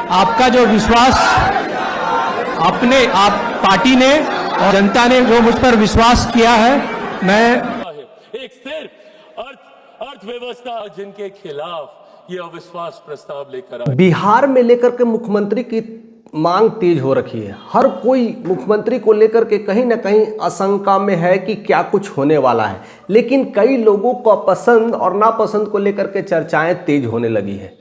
आपका जो विश्वास अपने आप पार्टी ने और जनता ने जो मुझ पर विश्वास किया है, मैं एक स्थिर अर्थव्यवस्था जिनके खिलाफ ये अविश्वास प्रस्ताव लेकर आए। बिहार में लेकर के मुख्यमंत्री की मांग तेज हो रखी है। हर कोई मुख्यमंत्री को लेकर के कहीं ना कहीं आशंका में है कि क्या कुछ होने वाला है, लेकिन कई लोगों को पसंद और नापसंद को लेकर के चर्चाएं तेज होने लगी है।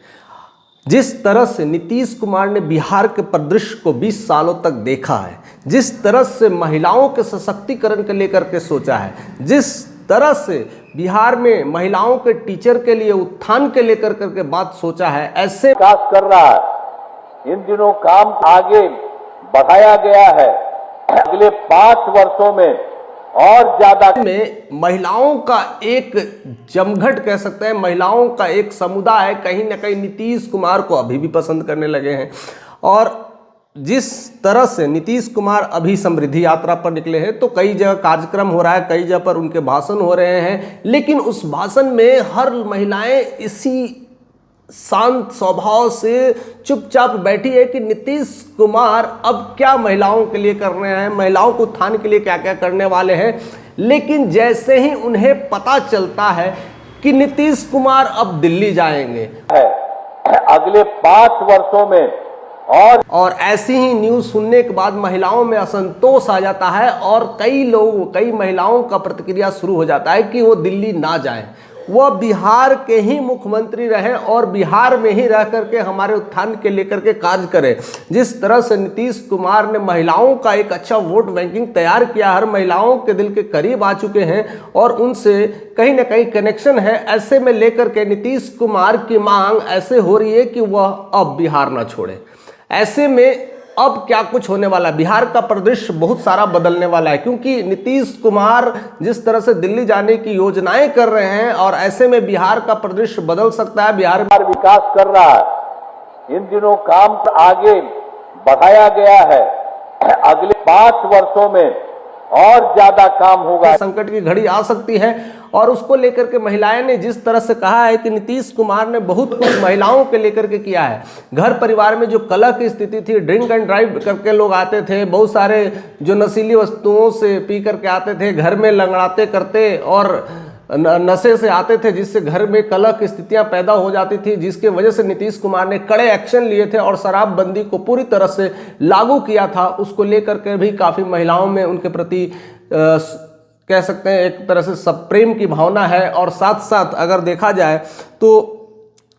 जिस तरह से नीतीश कुमार ने बिहार के परिदृश्य को 20 सालों तक देखा है, जिस तरह से महिलाओं के सशक्तिकरण के लेकर के सोचा है, जिस तरह से बिहार में महिलाओं के टीचर के लिए उत्थान के लेकर के बात सोचा है, ऐसे विकास कर रहा है। इन दिनों काम आगे बढ़ाया गया है। अगले 5 वर्षों में और ज्यादा में महिलाओं का एक जमघट कह सकते हैं, महिलाओं का एक समुदाय कहीं ना कहीं नीतीश कुमार को अभी भी पसंद करने लगे हैं। और जिस तरह से नीतीश कुमार अभी समृद्धि यात्रा पर निकले हैं, तो कई जगह कार्यक्रम हो रहा है, कई जगह पर उनके भाषण हो रहे हैं, लेकिन उस भाषण में हर महिलाएं इसी शांत स्वभाव से चुपचाप बैठी है कि नीतीश कुमार अब क्या महिलाओं के लिए कर रहे हैं, महिलाओं को उत्थान के लिए क्या क्या करने वाले हैं। लेकिन जैसे ही उन्हें पता चलता है कि नीतीश कुमार अब दिल्ली जाएंगे अगले 5 वर्षों में, और ऐसी ही न्यूज़ सुनने के बाद महिलाओं में असंतोष आ जाता है और कई महिलाओं का प्रतिक्रिया शुरू हो जाता है कि वो दिल्ली ना जाए, वह बिहार के ही मुख्यमंत्री रहे और बिहार में ही रह करके हमारे उत्थान के लेकर के कार्य करें। जिस तरह से नीतीश कुमार ने महिलाओं का एक अच्छा वोट बैंकिंग तैयार किया, हर महिलाओं के दिल के करीब आ चुके हैं और उनसे कहीं ना कहीं कनेक्शन है, ऐसे में लेकर के नीतीश कुमार की मांग ऐसे हो रही है कि वह अब बिहार ना छोड़े। ऐसे में अब क्या कुछ होने वाला है, बिहार का परिदृश्य बहुत सारा बदलने वाला है, क्योंकि नीतीश कुमार जिस तरह से दिल्ली जाने की योजनाएं कर रहे हैं और ऐसे में बिहार का परिदृश्य बदल सकता है। बिहार विकास कर रहा है। इन दिनों काम आगे बढ़ाया गया है। अगले 5 वर्षों में और ज्यादा काम होगा। संकट की घड़ी आ सकती है और उसको लेकर के महिलाएं ने जिस तरह से कहा है कि नीतीश कुमार ने बहुत कुछ महिलाओं के लेकर के किया है। घर परिवार में जो कलह की स्थिति थी, ड्रिंक एंड ड्राइव करके लोग आते थे, बहुत सारे जो नशीली वस्तुओं से पी करके आते थे, घर में लंगड़ाते करते और नशे से आते थे, जिससे घर में कलह की स्थितियां पैदा हो जाती थी, जिसके वजह से नीतीश कुमार ने कड़े एक्शन लिए थे और शराबबंदी को पूरी तरह से लागू किया था। उसको लेकर के भी काफ़ी महिलाओं में उनके प्रति कह सकते हैं एक तरह से सब प्रेम की भावना है। और साथ साथ अगर देखा जाए तो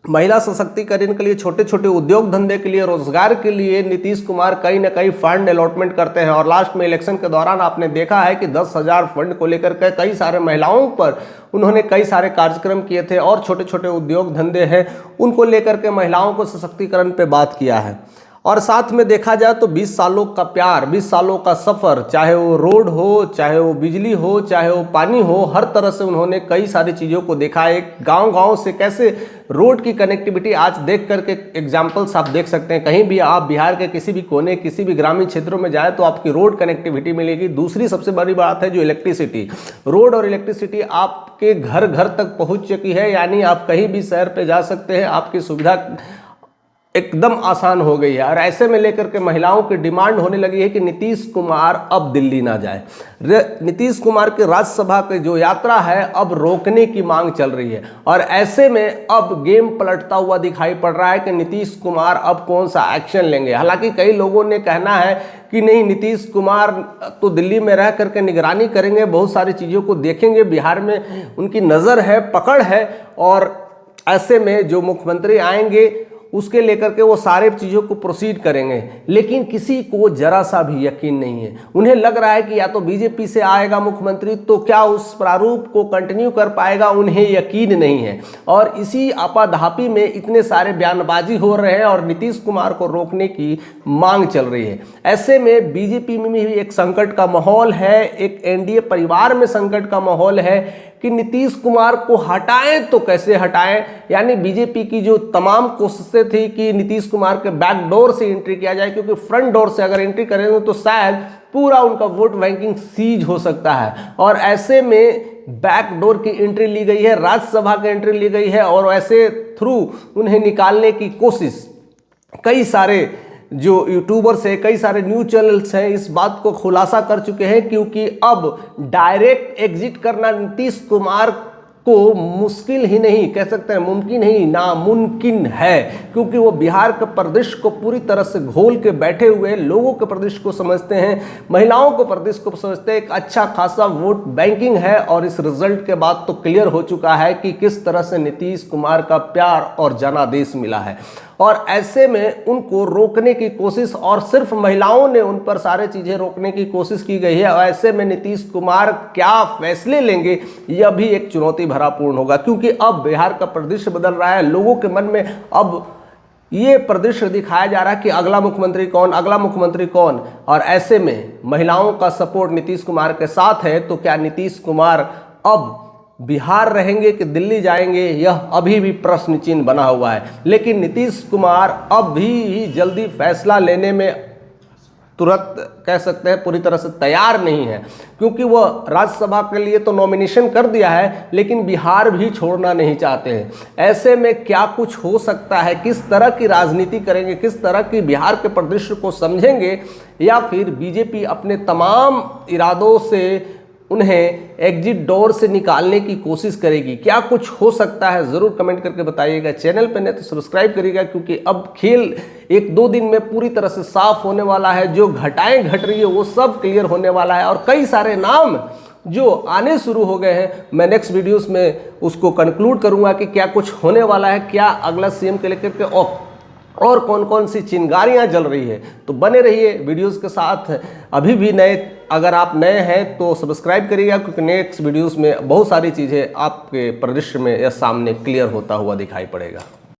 महिला सशक्तिकरण के लिए, छोटे छोटे उद्योग धंधे के लिए, रोजगार के लिए नीतीश कुमार कहीं ना कहीं फंड अलॉटमेंट करते हैं। और लास्ट में इलेक्शन के दौरान आपने देखा है कि 10,000 फंड को लेकर के कई सारे महिलाओं पर उन्होंने कई सारे कार्यक्रम किए थे और छोटे छोटे उद्योग धंधे हैं उनको लेकर के महिलाओं को सशक्तिकरण पे बात किया है। और साथ में देखा जाए तो 20 सालों का प्यार, 20 सालों का सफ़र, चाहे वो रोड हो, चाहे वो बिजली हो, चाहे वो पानी हो, हर तरह से उन्होंने कई सारी चीज़ों को देखा है। गांव-गांव से कैसे रोड की कनेक्टिविटी आज देख करके एग्जाम्पल्स आप देख सकते हैं। कहीं भी आप बिहार के किसी भी कोने, किसी भी ग्रामीण क्षेत्रों में जाए तो आपकी रोड कनेक्टिविटी मिलेगी। दूसरी सबसे बड़ी बात है जो इलेक्ट्रिसिटी, रोड और इलेक्ट्रिसिटी आपके घर घर तक पहुँच चुकी है, यानी आप कहीं भी शहर पर जा सकते हैं, आपकी सुविधा एकदम आसान हो गई है। और ऐसे में लेकर के महिलाओं की डिमांड होने लगी है कि नीतीश कुमार अब दिल्ली ना जाए। नीतीश कुमार के राज्यसभा की जो यात्रा है अब रोकने की मांग चल रही है। और ऐसे में अब गेम पलटता हुआ दिखाई पड़ रहा है कि नीतीश कुमार अब कौन सा एक्शन लेंगे। हालांकि कई लोगों ने कहना है कि नहीं, नीतीश कुमार तो दिल्ली में रह करके निगरानी करेंगे, बहुत सारी चीज़ों को देखेंगे, बिहार में उनकी नज़र है, पकड़ है, और ऐसे में जो मुख्यमंत्री आएंगे उसके लेकर के वो सारे चीज़ों को प्रोसीड करेंगे। लेकिन किसी को जरा सा भी यकीन नहीं है। उन्हें लग रहा है कि या तो बीजेपी से आएगा मुख्यमंत्री तो क्या उस प्रारूप को कंटिन्यू कर पाएगा, उन्हें यकीन नहीं है। और इसी आपाधापी में इतने सारे बयानबाजी हो रहे हैं और नीतीश कुमार को रोकने की मांग चल रही है। ऐसे में बीजेपी में भी एक संकट का माहौल है, एक एनडीए परिवार में संकट का माहौल है कि नीतीश कुमार को हटाएं तो कैसे हटाएं। यानी बीजेपी की जो तमाम कोशिशें थी कि नीतीश कुमार के बैक डोर से एंट्री किया जाए, क्योंकि फ्रंट डोर से अगर एंट्री करेंगे तो शायद पूरा उनका वोट बैंकिंग सीज हो सकता है। और ऐसे में बैक डोर की एंट्री ली गई है, राज्यसभा की एंट्री ली गई है और ऐसे थ्रू उन्हें निकालने की कोशिश कई सारे जो यूट्यूबर्स हैं, कई सारे न्यूज़ चैनल्स हैं, इस बात को खुलासा कर चुके हैं, क्योंकि अब डायरेक्ट एग्जिट करना नीतीश कुमार को मुश्किल ही नहीं कह सकते हैं, मुमकिन ही नामुमकिन है, क्योंकि वो बिहार के प्रदेश को पूरी तरह से घोल के बैठे हुए हैं, लोगों के प्रदेश को समझते हैं, महिलाओं को प्रदेश को समझते हैं, एक अच्छा खासा वोट बैंकिंग है। और इस रिजल्ट के बाद तो क्लियर हो चुका है कि किस तरह से नीतीश कुमार का प्यार और जनादेश मिला है, और ऐसे में उनको रोकने की कोशिश, और सिर्फ महिलाओं ने उन पर सारे चीज़ें रोकने की कोशिश की गई है। और ऐसे में नीतीश कुमार क्या फैसले लेंगे, यह भी एक चुनौती भरा पूर्ण होगा, क्योंकि अब बिहार का परिदृश्य बदल रहा है। लोगों के मन में अब ये परिदृश्य दिखाया जा रहा है कि अगला मुख्यमंत्री कौन, अगला मुख्यमंत्री कौन। और ऐसे में महिलाओं का सपोर्ट नीतीश कुमार के साथ है, तो क्या नीतीश कुमार अब बिहार रहेंगे कि दिल्ली जाएंगे, यह अभी भी प्रश्न चिन्ह बना हुआ है। लेकिन नीतीश कुमार अब भी जल्दी फैसला लेने में तुरंत कह सकते हैं पूरी तरह से तैयार नहीं है, क्योंकि वह राज्यसभा के लिए तो नॉमिनेशन कर दिया है, लेकिन बिहार भी छोड़ना नहीं चाहते हैं। ऐसे में क्या कुछ हो सकता है, किस तरह की राजनीति करेंगे, किस तरह की बिहार के परिदृश्य को समझेंगे, या फिर बीजेपी अपने तमाम इरादों से उन्हें एग्जिट डोर से निकालने की कोशिश करेगी। क्या कुछ हो सकता है, ज़रूर कमेंट करके बताइएगा। चैनल पे नहीं तो सब्सक्राइब करिएगा, क्योंकि अब खेल 1-2 दिन में पूरी तरह से साफ होने वाला है। जो घटाएं घट रही है वो सब क्लियर होने वाला है, और कई सारे नाम जो आने शुरू हो गए हैं, मैं नेक्स्ट वीडियोस में उसको कंक्लूड करूंगा कि क्या कुछ होने वाला है, क्या अगला सीएम के लेकर के और कौन कौन सी चिंगारियां जल रही है। तो बने रहिए वीडियोस के साथ। अभी भी अगर आप नए हैं तो सब्सक्राइब करिएगा, क्योंकि नेक्स्ट वीडियोस में बहुत सारी चीज़ें आपके परिदृश्य में या सामने क्लियर होता हुआ दिखाई पड़ेगा।